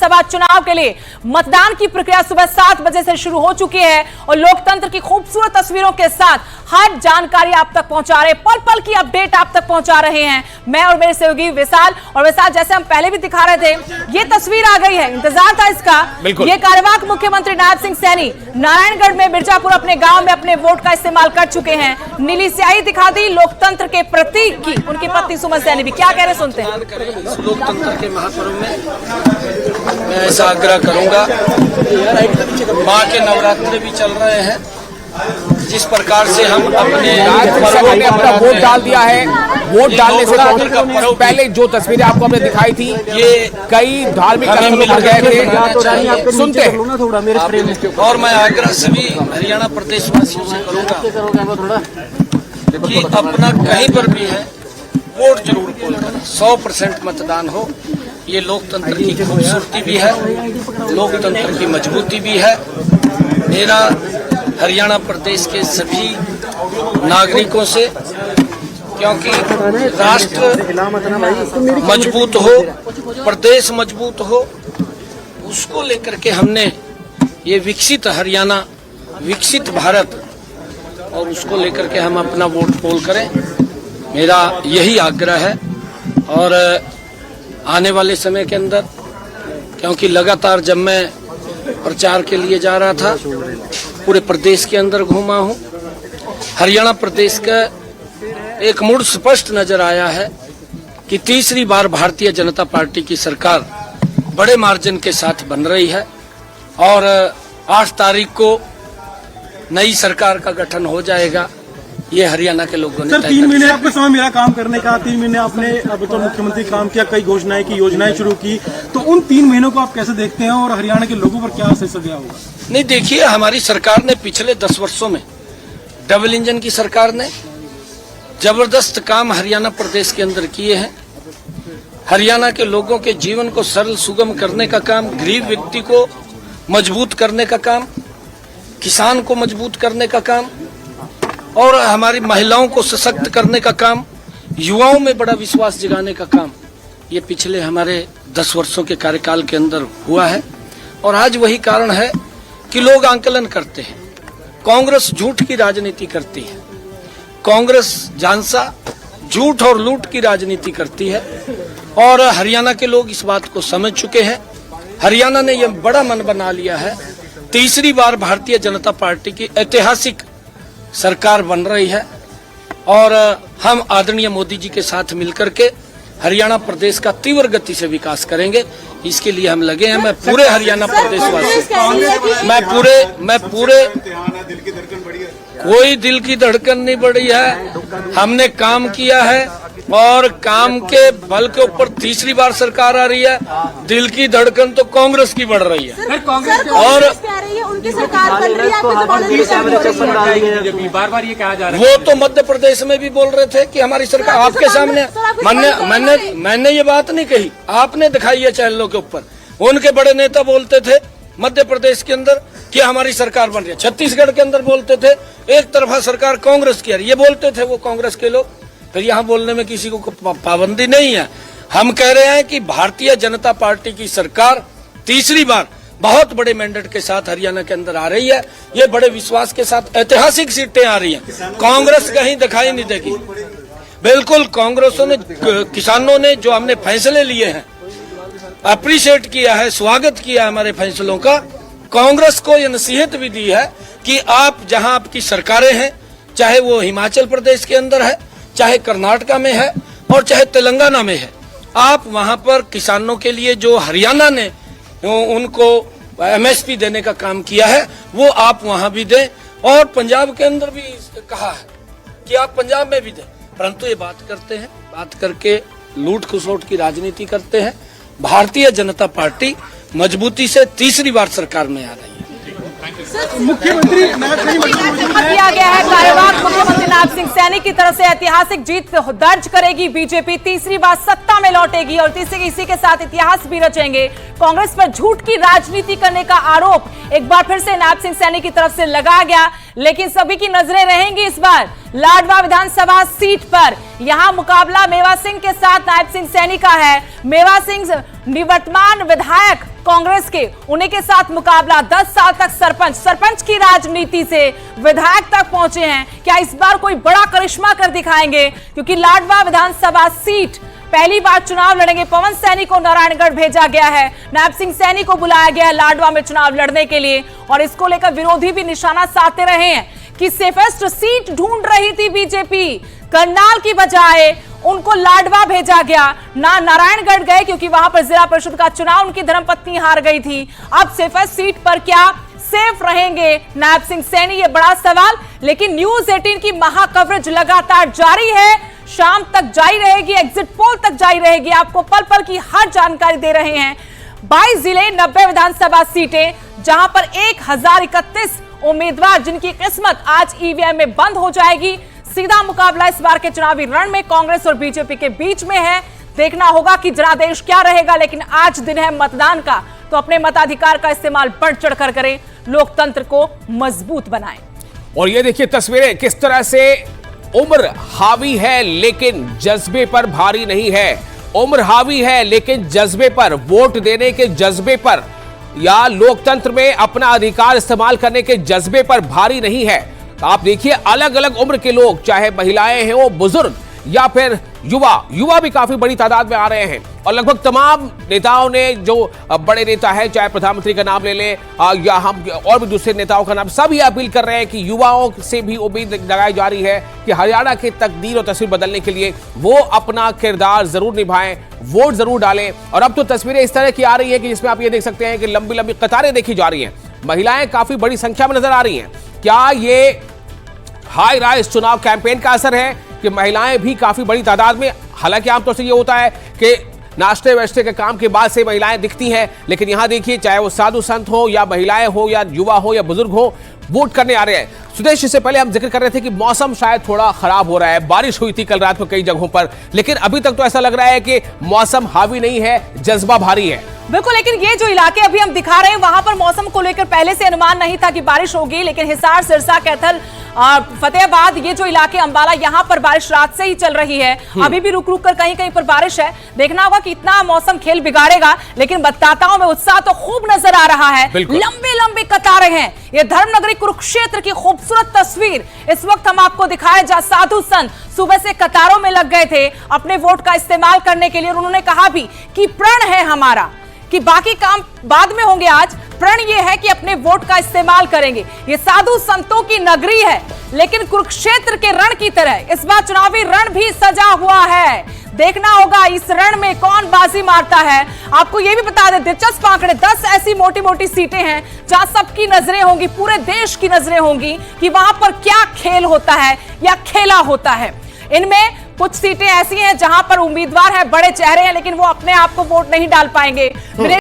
विधानसभा चुनाव के लिए मतदान की प्रक्रिया सुबह 7 बजे से शुरू हो चुकी है और लोकतंत्र की खूबसूरत तस्वीरों के साथ हर जानकारी आप तक पहुंचा रहे, पल पल की अपडेट आप तक पहुंचा रहे हैं मैं और मेरे सहयोगी विशाल। और विशाल, जैसे हम पहले भी दिखा रहे थे, ये तस्वीर आ गई है, इंतजार था इसका। ये कार्यवाहक मुख्यमंत्री नायब सिंह सैनी नारायणगढ़ में मिर्जापुर अपने गांव में अपने वोट का इस्तेमाल कर चुके हैं। नीली स्याही दिखा दी लोकतंत्र के प्रतीक की। उनकी पत्नी सुमन सैनी भी क्या कह रहे सुनते हैं। लोकतंत्र के महापर्व में मैं ऐसा आग्रह करूंगा, माँ के नवरात्रि भी चल रहे हैं, जिस प्रकार से हम अपने ने अपना वोट डाल दिया है। वोट डालने से पहले जो तस्वीरें आपको हमने दिखाई थी, ये कई धार्मिक स्थलों पर गए थे। सुनते हैं। और मैं आग्रह सभी हरियाणा प्रदेश वासियों से करूंगा कि अपना कहीं पर भी है वोट जरूर पोल करें, 100% मतदान हो। ये लोकतंत्र की खूबसूरती भी है, लोकतंत्र की मजबूती भी है। मेरा हरियाणा प्रदेश के सभी नागरिकों से, क्योंकि राष्ट्र मजबूत हो, प्रदेश मजबूत हो, उसको लेकर के हमने ये विकसित हरियाणा, विकसित भारत, और उसको लेकर के हम अपना वोट पोल करें, मेरा यही आग्रह है। और आने वाले समय के अंदर, क्योंकि लगातार जब मैं प्रचार के लिए जा रहा था, पूरे प्रदेश के अंदर घूमा हूं, हरियाणा प्रदेश का एक मूड स्पष्ट नजर आया है कि तीसरी बार भारतीय जनता पार्टी की सरकार बड़े मार्जिन के साथ बन रही है और 8 तारीख को नई सरकार का गठन हो जाएगा। ये हरियाणा के लोगों ने सर 3 महीने आपके समय मेरा काम करने का, 3 महीने आपने अब तो मुख्यमंत्री काम किया, कई घोषणाएं की, योजनाएं शुरू की, तो उन 3 महीनों को आप कैसे देखते हैं और हरियाणा के लोगों पर क्या असर गया होगा? नहीं, देखिए, हमारी सरकार ने पिछले 10 वर्षों में, डबल इंजन की सरकार ने जबरदस्त काम हरियाणा प्रदेश के अंदर किए हैं। हरियाणा के लोगों के जीवन को सरल सुगम करने का काम, गरीब व्यक्ति को मजबूत करने का काम, किसान को मजबूत करने का काम, और हमारी महिलाओं को सशक्त करने का काम, युवाओं में बड़ा विश्वास जगाने का काम, ये पिछले हमारे 10 वर्षों के कार्यकाल के अंदर हुआ है। और आज वही कारण है कि लोग आंकलन करते हैं, कांग्रेस झूठ की राजनीति करती है, कांग्रेस झांसा, झूठ और लूट की राजनीति करती है, और हरियाणा के लोग इस बात को समझ चुके हैं। हरियाणा ने यह बड़ा मन बना लिया है, तीसरी बार भारतीय जनता पार्टी की ऐतिहासिक सरकार बन रही है और हम आदरणीय मोदी जी के साथ मिलकर के हरियाणा प्रदेश का तीव्र गति से विकास करेंगे। इसके लिए हम लगे हैं। मैं पूरे हरियाणा प्रदेशवासी, मैं पूरे कोई दिल की धड़कन नहीं बढ़ी है। हमने काम किया है और काम के बल के ऊपर तीसरी बार सरकार आ रही है। दिल की धड़कन तो कांग्रेस की बढ़ रही है और उनकी सरकार बन रही है, बार-बार ये कहा जा रहा है। वो तो मध्य प्रदेश में भी बोल रहे थे कि हमारी सरकार, आपके सामने मैंने ये बात नहीं कही, आपने दिखाई है चैनलों के ऊपर। उनके बड़े नेता बोलते थे मध्य प्रदेश के अंदर कि हमारी सरकार बन रही है, छत्तीसगढ़ के अंदर बोलते थे एक तरफा सरकार कांग्रेस की आ रही है, ये बोलते थे वो कांग्रेस के लोग। फिर यहाँ बोलने में किसी को पाबंदी नहीं है। हम कह रहे हैं कि भारतीय जनता पार्टी की सरकार तीसरी बार बहुत बड़े मैंडेट के साथ हरियाणा के अंदर आ रही है। ये बड़े विश्वास के साथ ऐतिहासिक सीटें आ रही हैं। कांग्रेस कहीं दिखाई नहीं देगी। बिल्कुल, कांग्रेसों ने, किसानों ने जो हमने फैसले लिए हैं अप्रिशिएट किया है, स्वागत किया हमारे फैसलों का। कांग्रेस को यह नसीहत भी दी है कि आप जहां आपकी सरकारें हैं, चाहे वो हिमाचल प्रदेश के अंदर है, चाहे कर्नाटका में है और चाहे तेलंगाना में है, आप वहां पर किसानों के लिए जो हरियाणा ने उनको MSP देने का काम किया है वो आप वहां भी दें। और पंजाब के अंदर भी कहा है कि आप पंजाब में भी दें। परंतु ये बात करते हैं, बात करके लूट खसोट की राजनीति करते हैं। भारतीय जनता पार्टी मजबूती से तीसरी बार सरकार में आ रही है। मुख्यमंत्री किया गया है, कार्यवाहक मुख्यमंत्री नायब सिंह सैनी की तरफ से ऐतिहासिक जीत दर्ज करेगी बीजेपी, तीसरी बार सत्ता में लौटेगी और इसी के साथ इतिहास भी रचेंगे। कांग्रेस पर झूठ की राजनीति करने का आरोप एक बार फिर से नायब सिंह सैनी की तरफ से लगाया गया, लेकिन सभी की नजरें रहेंगी इस बार लाडवा विधानसभा सीट पर। यहां मुकाबला मेवा सिंह के साथ नायब सिंह सैनी का है। मेवा सिंह निवर्तमान विधायक कांग्रेस के, उन्हीं के साथ मुकाबला। 10 साल तक सरपंच की राजनीति से विधायक तक पहुंचे हैं। क्या इस बार कोई बड़ा करिश्मा कर दिखाएंगे? क्योंकि लाडवा विधानसभा सीट पहली बार चुनाव लड़ेंगे। पवन सैनी को नारायणगढ़ भेजा गया है, नायब सिंह सैनी को बुलाया गया है लाडवा में चुनाव लड़ने के लिए, और इसको लेकर विरोधी भी निशाना साधते रहे हैं कि सेफेस्ट सीट ढूंढ रही थी बीजेपी। करनाल की बजाय उनको लाडवा भेजा गया, ना नारायणगढ़ गए क्योंकि वहां पर जिला परिषद का चुनाव उनकी धर्मपत्नी हार गई थी। अब सेफेस्ट सीट पर क्या सेफ रहेंगे नायब सिंह सैनी, ये बड़ा सवाल। लेकिन न्यूज 18 की महा कवरेज लगातार जारी है, शाम तक जारी रहेगी, एग्जिट पोल तक जारी रहेगी, आपको पल पल की हर जानकारी दे रहे हैं। 22 जिले, 90 विधानसभा सीटें, जहां पर 1031 उम्मीदवार जिनकी किस्मत आज ईवीएम में बंद हो जाएगी। सीधा मुकाबला इस बार के चुनावी रण में कांग्रेस और बीजेपी के बीच में है। देखना होगा कि जनादेश क्या रहेगा, लेकिन आज दिन है मतदान का, तो अपने मताधिकार का इस्तेमाल बढ़ चढ़कर करें, लोकतंत्र को मजबूत बनाएं। और ये देखिए तस्वीरें किस तरह से उम्र हावी है लेकिन जज्बे पर भारी नहीं है। उम्र हावी है लेकिन जज्बे पर, वोट देने के जज्बे पर या लोकतंत्र में अपना अधिकार इस्तेमाल करने के जज्बे पर भारी नहीं है। आप देखिए अलग अलग उम्र के लोग, चाहे महिलाएं हैं वो बुजुर्ग या फिर युवा भी काफी बड़ी तादाद में आ रहे हैं। और लगभग तमाम नेताओं ने, जो बड़े नेता हैं, चाहे प्रधानमंत्री का नाम ले लें या हम और भी दूसरे नेताओं का नाम, सभी अपील कर रहे हैं कि युवाओं से भी उम्मीद लगाई जा रही है कि हरियाणा की तकदीर और तस्वीर बदलने के लिए वो अपना किरदार जरूर निभाएं, वोट जरूर डालें। और अब तो तस्वीरें इस तरह की आ रही है कि जिसमें आप ये देख सकते हैं कि लंबी लंबी कतारें देखी जा रही हैं, महिलाएं काफी बड़ी संख्या में नजर आ रही हैं। क्या ये हाई राइज चुनाव कैंपेन का असर है कि महिलाएं भी काफी बड़ी तादाद में, हालांकि आमतौर से ये होता है कि नाश्ते वाश्ते के काम के बाद से महिलाएं दिखती हैं, लेकिन यहां देखिए चाहे वो साधु संत हो या महिलाएं हो या युवा हो या बुजुर्ग हो, वोट करने आ रहे हैं। सुदेश, इससे पहले हम जिक्र कर रहे थे कि मौसम शायद थोड़ा खराब हो रहा है, बारिश हुई थी कल रात को कई जगहों पर, लेकिन अभी तक तो ऐसा लग रहा है कि मौसम हावी नहीं है, जज्बा भारी है। बिल्कुल, लेकिन ये जो इलाके अभी हम दिखा रहे हैं वहां पर मौसम को लेकर पहले से अनुमान नहीं था कि बारिश होगी, लेकिन हिसार, सिरसा, कैथल, फतेहाबाद, ये जो इलाके, अंबाला, यहाँ पर बारिश रात से ही चल रही है। अभी भी रुक रुक कर कहीं कहीं पर बारिश है। देखना होगा कि इतना मौसम खेल बिगाड़ेगा, लेकिन मतदाताओं में उत्साह तो खूब नजर आ रहा है। लंबे लंबे कतारें हैं। ये धर्मनगरी कुरुक्षेत्र की खूबसूरत तस्वीर इस वक्त हम आपको दिखाए, जहां साधु संत सुबह से कतारों में लग गए थे अपने वोट का इस्तेमाल करने के लिए। और उन्होंने कहा भी कि प्रण है हमारा कि बाकी काम बाद में होंगे, आज प्रण ये है कि अपने वोट का इस्तेमाल करेंगे। ये साधु संतों की नगरी है, लेकिन कुरुक्षेत्र के रण की तरह इस बार चुनावी रण भी सजा हुआ है। देखना होगा इस रण में कौन बाजी मारता है। आपको ये भी बता दें, दिलचस्प आंकड़े, 10 ऐसी मोटी मोटी सीटें हैं जहां सबकी नजरें होंगी, पूरे देश की नजरें होंगी कि वहां पर क्या खेल होता है या खेला होता है। इनमें कुछ सीटें ऐसी हैं जहां पर उम्मीदवार है, बड़े चेहरे हैं, लेकिन वो अपने आप को वोट नहीं डाल पाएंगे।